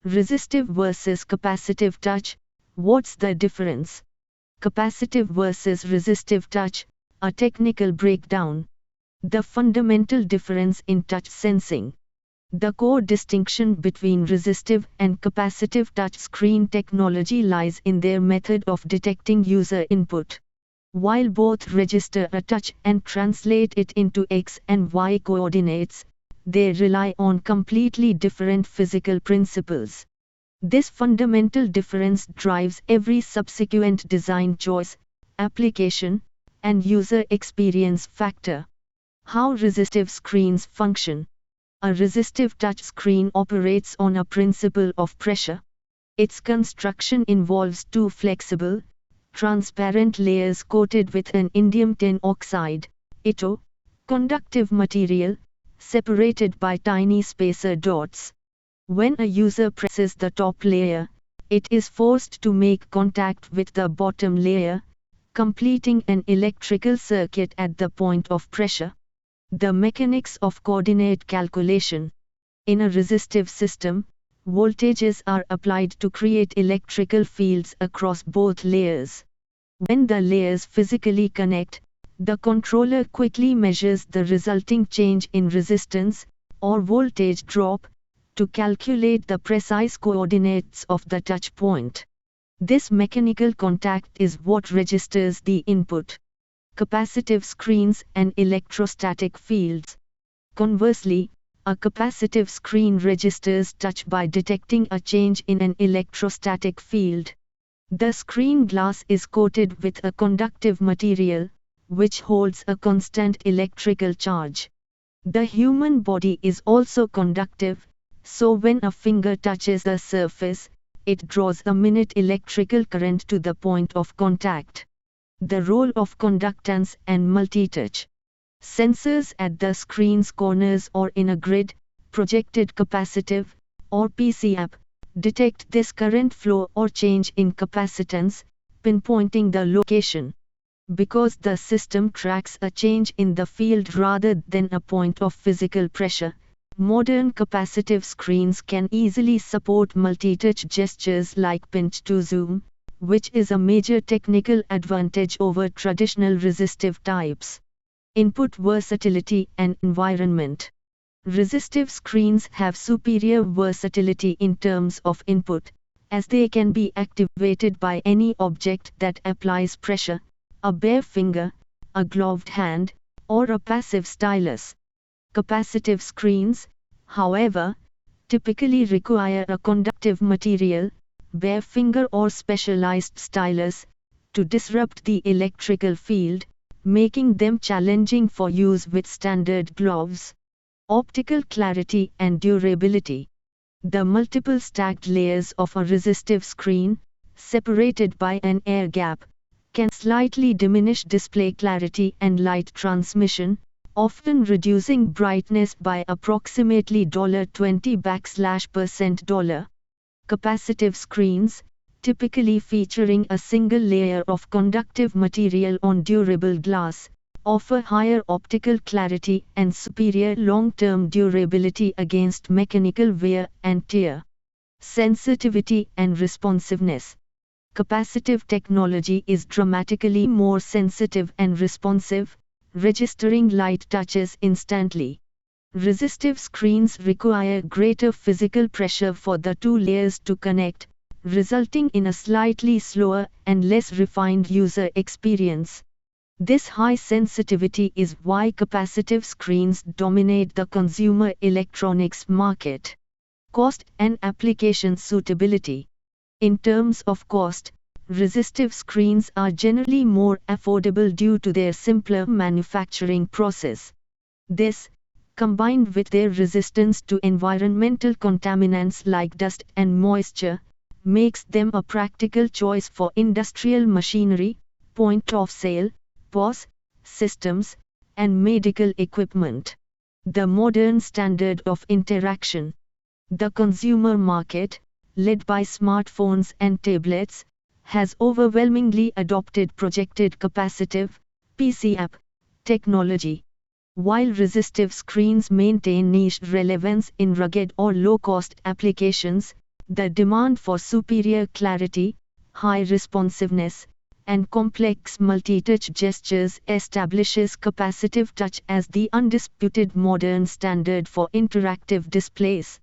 Resistive versus capacitive touch, what's the difference? Capacitive versus resistive touch, a technical breakdown. The fundamental difference in touch sensing. The core distinction between resistive and capacitive touchscreen technology lies in their method of detecting user input. While both register a touch and translate it into X and Y coordinates, they rely on completely different physical principles. This fundamental difference drives every subsequent design choice, application, and user experience factor. How resistive screens function. A resistive touchscreen operates on a principle of pressure. Its construction involves two flexible, transparent layers coated with an indium tin oxide (ITO) conductive material, separated by tiny spacer dots. When a user presses the top layer, it is forced to make contact with the bottom layer, completing an electrical circuit at the point of pressure. The mechanics of coordinate calculation. In a resistive system, voltages are applied to create electrical fields across both layers. When the layers physically connect, the controller quickly measures the resulting change in resistance, or voltage drop, to calculate the precise coordinates of the touch point. This mechanical contact is what registers the input. Capacitive screens and electrostatic fields. Conversely, a capacitive screen registers touch by detecting a change in an electrostatic field. The screen glass is coated with a conductive material, which holds a constant electrical charge. The human body is also conductive, so when a finger touches the surface, it draws a minute electrical current to the point of contact. The role of conductance and multitouch. Sensors at the screen's corners or in a grid, projected capacitive, or PCAP, detect this current flow or change in capacitance, pinpointing the location. Because the system tracks a change in the field rather than a point of physical pressure, modern capacitive screens can easily support multitouch gestures like pinch to zoom, which is a major technical advantage over traditional resistive types. Input versatility and environment. Resistive screens have superior versatility in terms of input, as they can be activated by any object that applies pressure, a bare finger, a gloved hand, or a passive stylus. Capacitive screens, however, typically require a conductive material, bare finger or specialized stylus, to disrupt the electrical field, making them challenging for use with standard gloves. Optical clarity and durability. The multiple stacked layers of a resistive screen, separated by an air gap, can slightly diminish display clarity and light transmission, often reducing brightness by approximately $20%. Capacitive screens, typically featuring a single layer of conductive material on durable glass, offer higher optical clarity and superior long-term durability against mechanical wear and tear. Sensitivity and responsiveness. Capacitive technology is dramatically more sensitive and responsive, registering light touches instantly. Resistive screens require greater physical pressure for the two layers to connect, resulting in a slightly slower and less refined user experience. This high sensitivity is why capacitive screens dominate the consumer electronics market. Cost and application suitability. In terms of cost, resistive screens are generally more affordable due to their simpler manufacturing process. This, combined with their resistance to environmental contaminants like dust and moisture, makes them a practical choice for industrial machinery, point-of-sale, POS, systems, and medical equipment. The modern standard of interaction. The consumer market, led by smartphones and tablets, has overwhelmingly adopted projected capacitive, PCAP, technology. While resistive screens maintain niche relevance in rugged or low-cost applications, The demand for superior clarity, high responsiveness, and complex multi-touch gestures establishes capacitive touch as the undisputed modern standard for interactive displays.